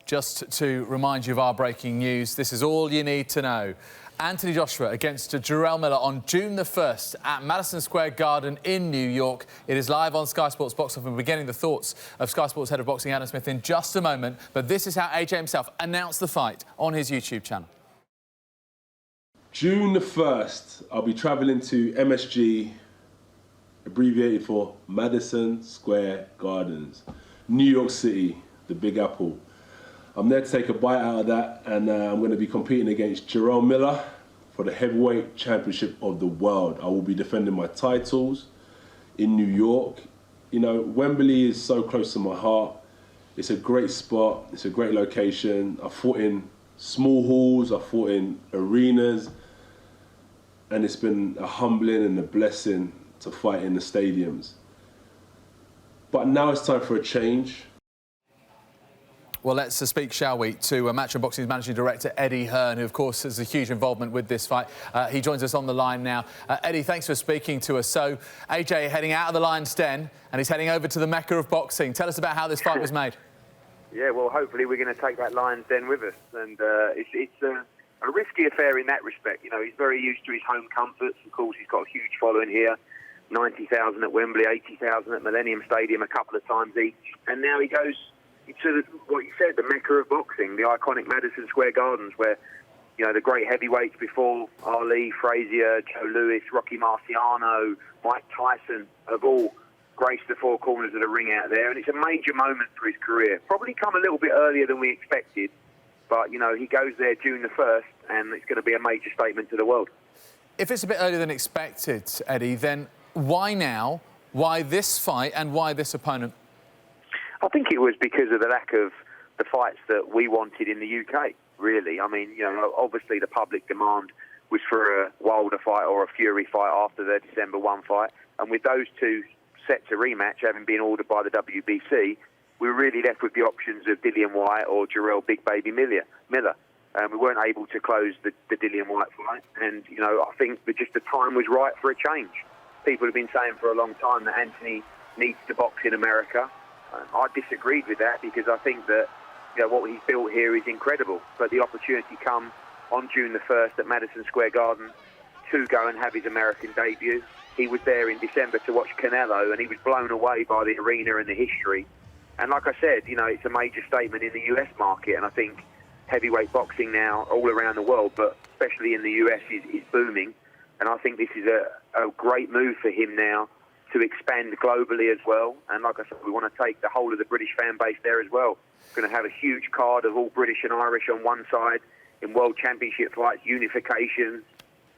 Just to remind you of our breaking news, this is all you need to know. Anthony Joshua against Jarrell Miller on June the 1st at Madison Square Garden in New York. It is live on Sky Sports Box Office. We're getting the thoughts of Sky Sports head of boxing Adam Smith in just a moment. But this is how AJ himself announced the fight on his YouTube channel. June the 1st, I'll be travelling to MSG, abbreviated for Madison Square Gardens, New York City, the Big Apple. I'm there to take a bite out of that, and I'm going to be competing against Jarrell Miller for the heavyweight championship of the world. I will be defending my titles in New York. You know, Wembley is so close to my heart. It's a great spot, it's a great location. I fought in small halls, I fought in arenas, and it's been a humbling and a blessing to fight in the stadiums. But now it's time for a change. Well, let's speak, shall we, to Matchroom Boxing's managing director, Eddie Hearn, who, of course, has a huge involvement with this fight. He joins us on the line now. Eddie, thanks for speaking to us. So, AJ heading out of the Lion's Den, and he's heading over to the Mecca of boxing. Tell us about how this fight was made. Yeah, well, hopefully we're going to take that Lion's Den with us. And it's a risky affair in that respect. You know, he's very used to his home comforts. Of course, he's got a huge following here. 90,000 at Wembley, 80,000 at Millennium Stadium a couple of times each. And now he goes to what you said, the Mecca of boxing, the iconic Madison Square Gardens, where, you know, the great heavyweights before Ali, Frazier, Joe Louis, Rocky Marciano, Mike Tyson have all graced the four corners of the ring out there. And it's a major moment for his career. Probably come a little bit earlier than we expected. But, you know, he goes there June the 1st, and it's going to be a major statement to the world. If it's a bit earlier than expected, Eddie, then why now? Why this fight and why this opponent? I think it was because of the lack of the fights that we wanted in the UK, really. I mean, you know, obviously the public demand was for a Wilder fight or a Fury fight after the December 1 fight. And with those two set to rematch, having been ordered by the WBC, we were really left with the options of Dillian Whyte or Jarrell Big Baby Miller. We weren't able to close the Dillian Whyte fight. And, you know, I think that just the time was right for a change. People have been saying for a long time that Anthony needs to box in America. I disagreed with that because I think that, you know, what he's built here is incredible. But the opportunity come on June the 1st at Madison Square Garden to go and have his American debut. He was there in December to watch Canelo, and he was blown away by the arena and the history. And like I said, you know, it's a major statement in the US market, and I think heavyweight boxing now all around the world, but especially in the US, is booming. And I think this is a great move for him now to expand globally as well. And like I said, we want to take the whole of the British fan base there as well. We're going to have a huge card of all British and Irish on one side in World Championship fights, unification.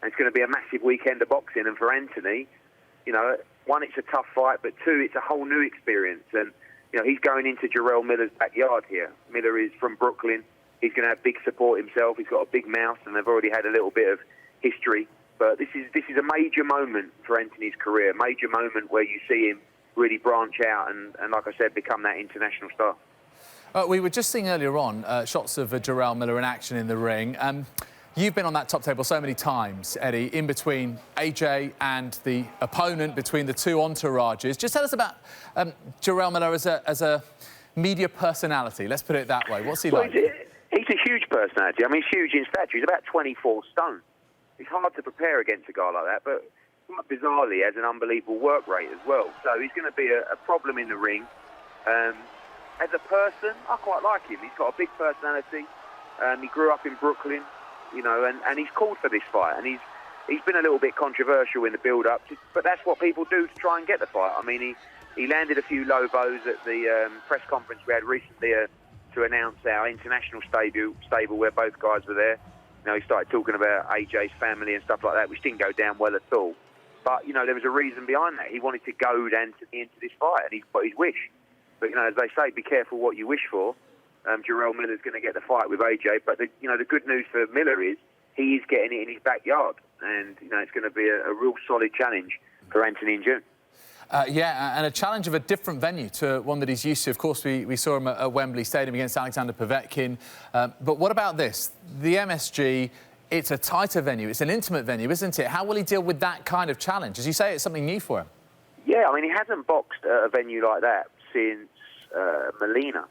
And it's going to be a massive weekend of boxing. And for Anthony, you know, one, it's a tough fight, but two, it's a whole new experience. And, you know, he's going into Jarrell Miller's backyard here. Miller is from Brooklyn. He's going to have big support himself. He's got a big mouth, and they've already had a little bit of history. But this is a major moment for Anthony's career, a major moment where you see him really branch out and like I said, become that international star. We were just seeing earlier on shots of Jarrell Miller in action in the ring. You've been on that top table so many times, Eddie, in between AJ and the opponent, between the two entourages. Just tell us about Jarrell Miller as a media personality. Let's put it that way. What's he like? He's a huge personality. I mean, he's huge in stature. He's about 24 stone. It's hard to prepare against a guy like that, but bizarrely has an unbelievable work rate as well. So he's going to be a problem in the ring. As a person, I quite like him. He's got a big personality. He grew up in Brooklyn, you know, and he's called for this fight. And he's been a little bit controversial in the build-up, but that's what people do to try and get the fight. I mean, he landed a few low blows at the press conference we had recently to announce our international stable where both guys were there. You know, he started talking about AJ's family and stuff like that, which didn't go down well at all. But, you know, there was a reason behind that. He wanted to goad Anthony into this fight, and he's got his wish. But, you know, as they say, be careful what you wish for. Jarrell Miller's going to get the fight with AJ. But, the good news for Miller is he is getting it in his backyard. And, you know, it's going to be a real solid challenge for Anthony in June. Yeah, and a challenge of a different venue to one that he's used to. Of course, we saw him at Wembley Stadium against Alexander Povetkin. But what about this? The MSG, it's a tighter venue. It's an intimate venue, isn't it? How will he deal with that kind of challenge? As you say, it's something new for him. Yeah, I mean, he hasn't boxed at a venue like that since Molina.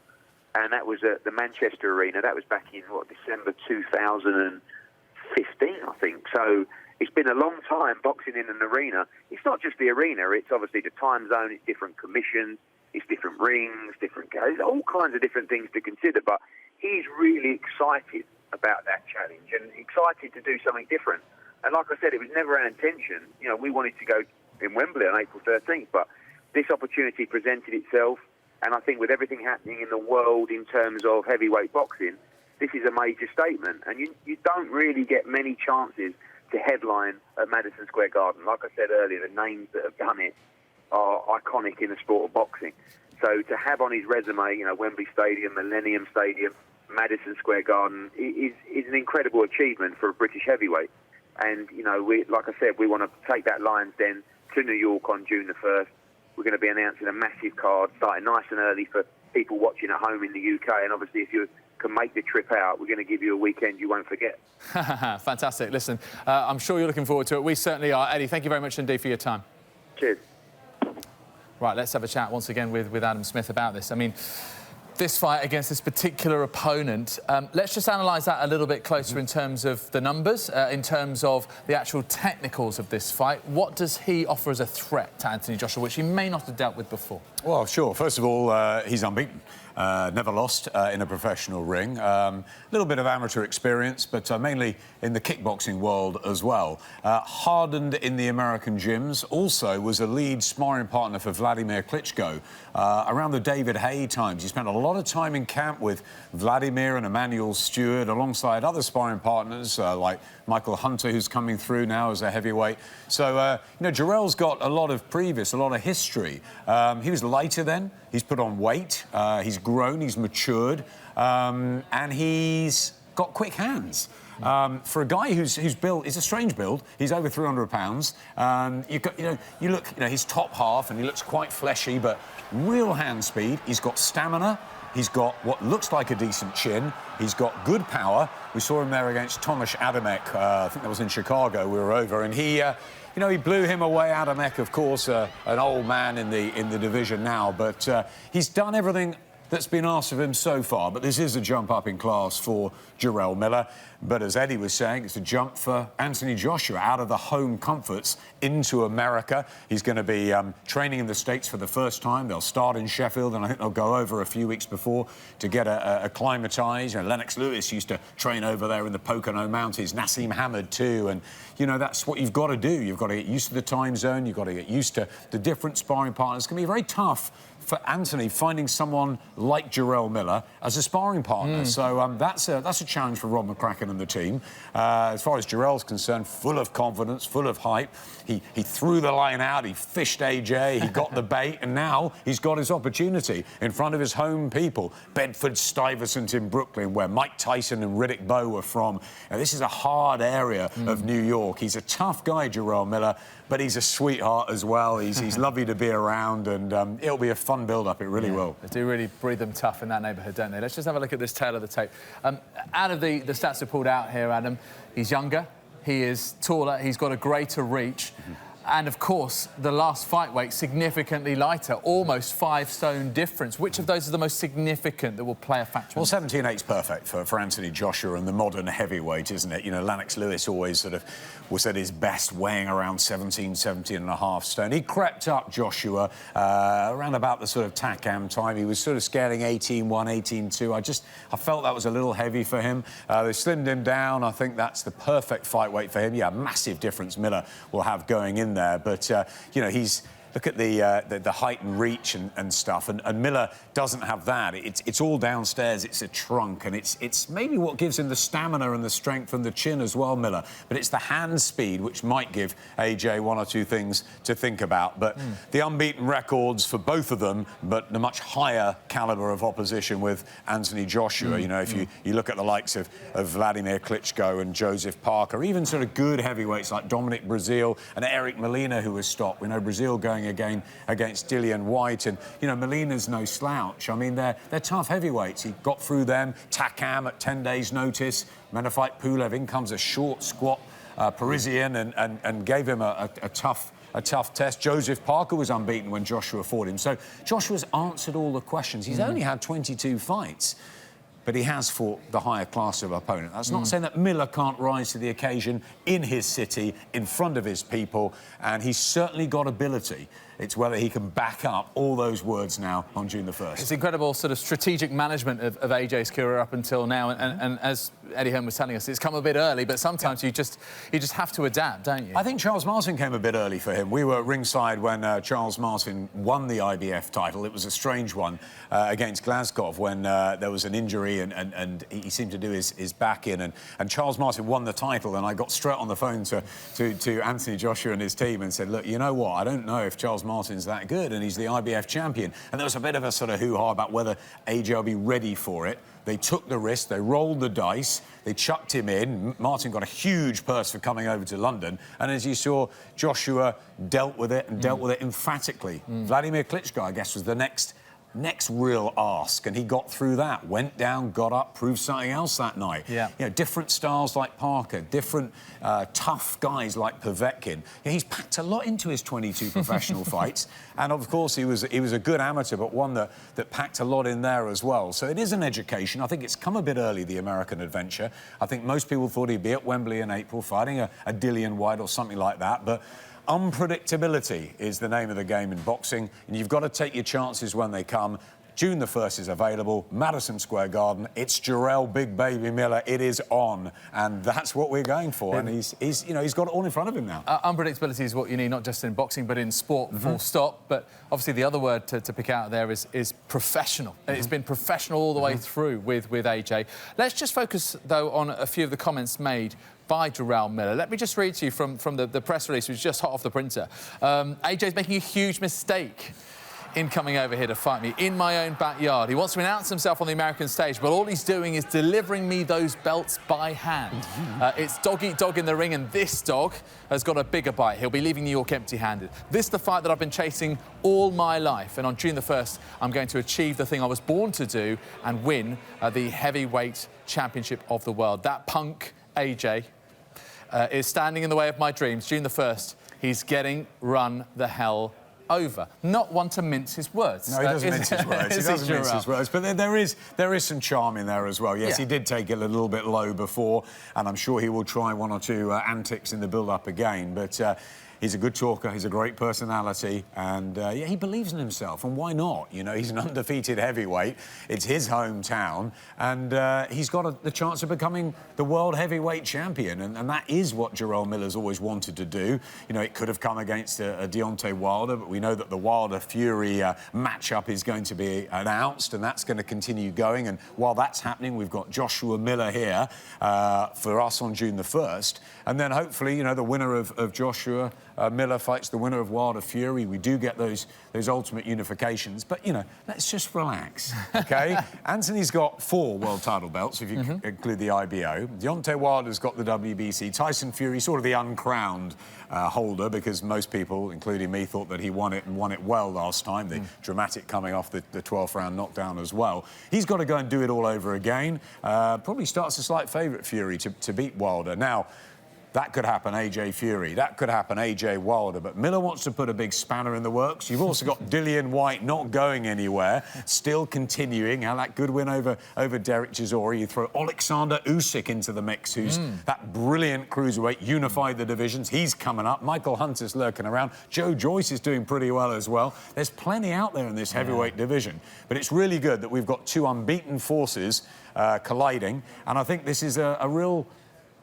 and that was at the Manchester Arena. That was back in, December 2015, I think. So it's been a long time boxing in an arena. It's not just the arena, it's obviously the time zone, it's different commissions, it's different rings, different guys, all kinds of different things to consider. But he's really excited about that challenge and excited to do something different. And like I said, it was never our intention. You know, we wanted to go in Wembley on April 13th, but this opportunity presented itself. And I think with everything happening in the world in terms of heavyweight boxing, this is a major statement. And you don't really get many chances to headline at Madison Square Garden. Like I said earlier, the names that have done it are iconic in the sport of boxing. So to have on his resume, you know, Wembley Stadium, Millennium Stadium, Madison Square Garden is an incredible achievement for a British heavyweight. And, you know, like I said, we want to take that Lions Den to New York on June the 1st. We're going to be announcing a massive card, starting nice and early for people watching at home in the UK. And obviously, if you can make the trip out, we're going to give you a weekend you won't forget. Fantastic. Listen, I'm sure you're looking forward to it. We certainly are. Eddie, thank you very much indeed for your time. Cheers. Right, let's have a chat once again with Adam Smith about this. I mean, this fight against this particular opponent, let's just analyse that a little bit closer in terms of the numbers, in terms of the actual technicals of this fight. What does he offer as a threat to Anthony Joshua, which he may not have dealt with before? Well, sure. First of all, he's unbeaten. Never lost in a professional ring. A little bit of amateur experience, but mainly in the kickboxing world as well. Hardened in the American gyms. Also was a lead sparring partner for Vladimir Klitschko. Around the David Haye times, he spent a lot of time in camp with Vladimir and Emmanuel Stewart, alongside other sparring partners like Michael Hunter, who's coming through now as a heavyweight. So, you know, Jarrell's got a lot of history. He was lighter then. He's put on weight. He's grown. He's matured. And he's got quick hands. For a guy who's built, he's a strange build. He's over 300 pounds. You look, his top half, and he looks quite fleshy, but real hand speed. He's got stamina. He's got what looks like a decent chin. He's got good power. We saw him there against Tomasz Adamek. I think that was in Chicago. We were over, and he blew him away. Adamek, of course, an old man in the division now, but he's done everything that's been asked of him so far. But this is a jump up in class for Jarrell Miller. But as Eddie was saying, it's a jump for Anthony Joshua out of the home comforts into America. He's going to be training in the States for the first time. They'll start in Sheffield, and I think they'll go over a few weeks before to get acclimatised. You know, Lennox Lewis used to train over there in the Pocono Mountains. Nassim Hamid too. And, you know, that's what you've got to do. You've got to get used to the time zone. You've got to get used to the different sparring partners. It's going to be very tough for Anthony finding someone like Jarrell Miller as a sparring partner. So that's a challenge for Rob McCracken and the team. As far as Jarrell's concerned, full of confidence, full of hype. He threw the line out, he fished AJ, he got the bait, and now he's got his opportunity in front of his home people. Bedford-Stuyvesant in Brooklyn, where Mike Tyson and Riddick Bowe were from. Now, this is a hard area of New York. He's a tough guy, Jarrell Miller, but he's a sweetheart as well. He's lovely to be around, and it'll be a fun build-up. It really will. They do really breed them tough in that neighbourhood, don't they? Let's just have a look at this tail of the tape. Out of the stats we've pulled out here, Adam, he's younger, he is taller, he's got a greater reach. And, of course, the last fight weight, significantly lighter, almost 5 stone difference. Which of those is the most significant that will play a factor? Well, 17.8's perfect for Anthony Joshua and the modern heavyweight, isn't it? You know, Lennox Lewis always sort of was at his best weighing around 17 and a half stone. He crept up Joshua around about the sort of TACAM time. He was sort of scaling 18-1, 18-2. I felt that was a little heavy for him. They slimmed him down. I think that's the perfect fight weight for him. Yeah, massive difference Miller will have going in there. But, you know, look at the height and reach and stuff, and Miller doesn't have that. It's all downstairs, it's a trunk, and it's maybe what gives him the stamina and the strength and the chin as well, Miller. But it's the hand speed which might give AJ one or two things to think about. But the unbeaten records for both of them, but the much higher calibre of opposition with Anthony Joshua. You know, if you look at the likes of Vladimir Klitschko and Joseph Parker, even sort of good heavyweights like Dominic Breazeale and Eric Molina, who was stopped. We know Breazeale going again against Dillian White, and you know Molina's no slouch. I mean, they're tough heavyweights. He got through them. Takam at 10 days' notice. Menafite Pulev, in comes a short, squat Parisian, and gave him a tough a tough test. Joseph Parker was unbeaten when Joshua fought him. So Joshua's answered all the questions. He's only had 22 fights, but he has fought the higher class of opponent. That's not saying that Miller can't rise to the occasion in his city, in front of his people, and he's certainly got ability. It's whether he can back up all those words now on June the 1st. It's incredible sort of strategic management of AJ's career up until now, and as Eddie Hearn was telling us, it's come a bit early, but sometimes you just have to adapt, don't you? I think Charles Martin came a bit early for him. We were ringside when Charles Martin won the IBF title. It was a strange one against Glasgow when there was an injury and he seemed to do his back in, and Charles Martin won the title, and I got straight on the phone to Anthony Joshua and his team and said, look, you know what, I don't know if Charles Martin's that good, and he's the IBF champion. And there was a bit of a sort of hoo-ha about whether AJ will be ready for it. They took the risk, they rolled the dice, they chucked him in. Martin got a huge purse for coming over to London, and as you saw, Joshua dealt with it and dealt with it emphatically. Vladimir Klitschko, I guess, was the next real ask, and he got through that, went down, got up, proved something else that night. Yeah. You know, different stars like Parker, different tough guys like Povetkin. You know, he's packed a lot into his 22 professional fights, and of course he was a good amateur, but one that packed a lot in there as well. So it is an education. I think it's come a bit early, the American adventure. I think most people thought he'd be at Wembley in April fighting a Dillian White or something like that, but unpredictability is the name of the game in boxing, and you've got to take your chances when they come. June the 1st is available, Madison Square Garden. It's Jarrell Big Baby Miller. It is on, and that's what we're going for. And he's got it all in front of him now. Unpredictability is what you need, not just in boxing, but in sport, full stop. But obviously the other word to pick out there is professional. It's been professional all the way through with AJ. Let's just focus, though, on a few of the comments made by Jarrell Miller. Let me just read to you from the press release, which was just hot off the printer. AJ's making a huge mistake in coming over here to fight me in my own backyard. He wants to announce himself on the American stage, but all he's doing is delivering me those belts by hand. It's dog eat dog in the ring, and this dog has got a bigger bite. He'll be leaving New York empty-handed. This is the fight that I've been chasing all my life, and on June the 1st, I'm going to achieve the thing I was born to do and win the heavyweight championship of the world. That punk, AJ, is standing in the way of my dreams. June the 1st, he's getting run the hell over. Not one to mince his words. No, he doesn't mince his words. He doesn't mince his words. But there is some charm in there as well. Yes, he did take it a little bit low before, and I'm sure he will try one or two antics in the build-up again. But he's a good talker, he's a great personality, and yeah, he believes in himself, and why not? You know, he's an undefeated heavyweight, it's his hometown, and he's got the chance of becoming the world heavyweight champion, and that is what Jarrell Miller's always wanted to do. You know, it could have come against a Deontay Wilder, but we know that the Wilder-Fury matchup is going to be announced, and that's going to continue going, and while that's happening, we've got Joshua Miller here for us on June the 1st, and then hopefully, you know, the winner of Joshua Miller fights the winner of Wilder Fury. We do get those ultimate unifications, but you know, let's just relax, okay? Anthony's got 4 world title belts, if you include the IBO. Deontay Wilder's got the WBC. Tyson Fury, sort of the uncrowned holder, because most people, including me, thought that he won it and won it well last time. The dramatic coming off the 12th round knockdown as well. He's got to go and do it all over again. Probably starts a slight favourite, Fury, to beat Wilder. Now, that could happen, AJ Fury. That could happen, AJ Wilder. But Miller wants to put a big spanner in the works. You've also got Dillian White not going anywhere, still continuing. How that good win over Derek Chisora. You throw Alexander Usyk into the mix, who's that brilliant cruiserweight, unified the divisions. He's coming up. Michael Hunter's lurking around. Joe Joyce is doing pretty well as well. There's plenty out there in this heavyweight division. But it's really good that we've got 2 unbeaten forces colliding. And I think this is a real...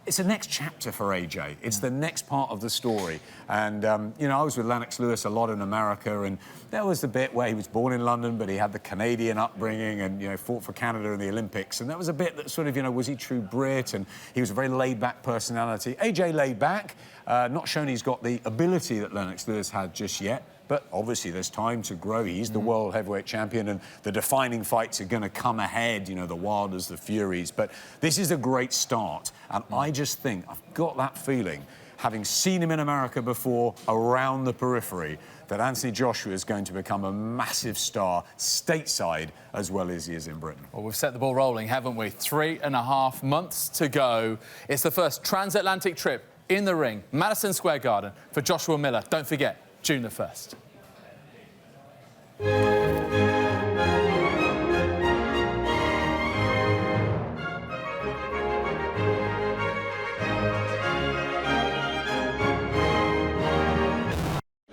It's the next chapter for AJ. It's the next part of the story. And, you know, I was with Lennox Lewis a lot in America, and there was the bit where he was born in London, but he had the Canadian upbringing and, you know, fought for Canada in the Olympics. And there was a bit that sort of, you know, was he true Brit? And he was a very laid-back personality. AJ laid back, not shown he's got the ability that Lennox Lewis had just yet. But obviously there's time to grow. He's the world heavyweight champion, and the defining fights are going to come ahead, you know, the Wilders, the Furies. But this is a great start, and I just think, I've got that feeling, having seen him in America before, around the periphery, that Anthony Joshua is going to become a massive star stateside as well as he is in Britain. Well, we've set the ball rolling, haven't we? 3.5 months to go. It's the first transatlantic trip in the ring, Madison Square Garden, for Joshua Miller. Don't forget, June the 1st.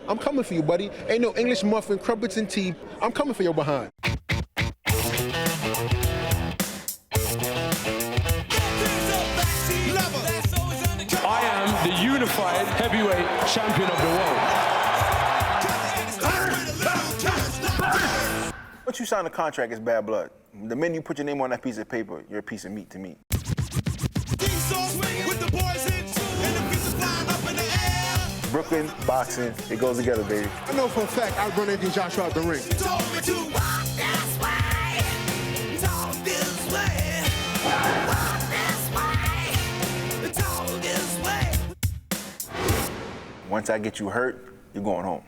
I'm coming for you, buddy. Ain't no English muffin, crumpets, and tea. I'm coming for your behind. I am the unified heavyweight champion of the world. Once you sign a contract, it's bad blood. The minute you put your name on that piece of paper, you're a piece of meat to me. Brooklyn, boxing, it goes together, baby. I know for a fact I'd run into Joshua out the ring. Once I get you hurt, you're going home.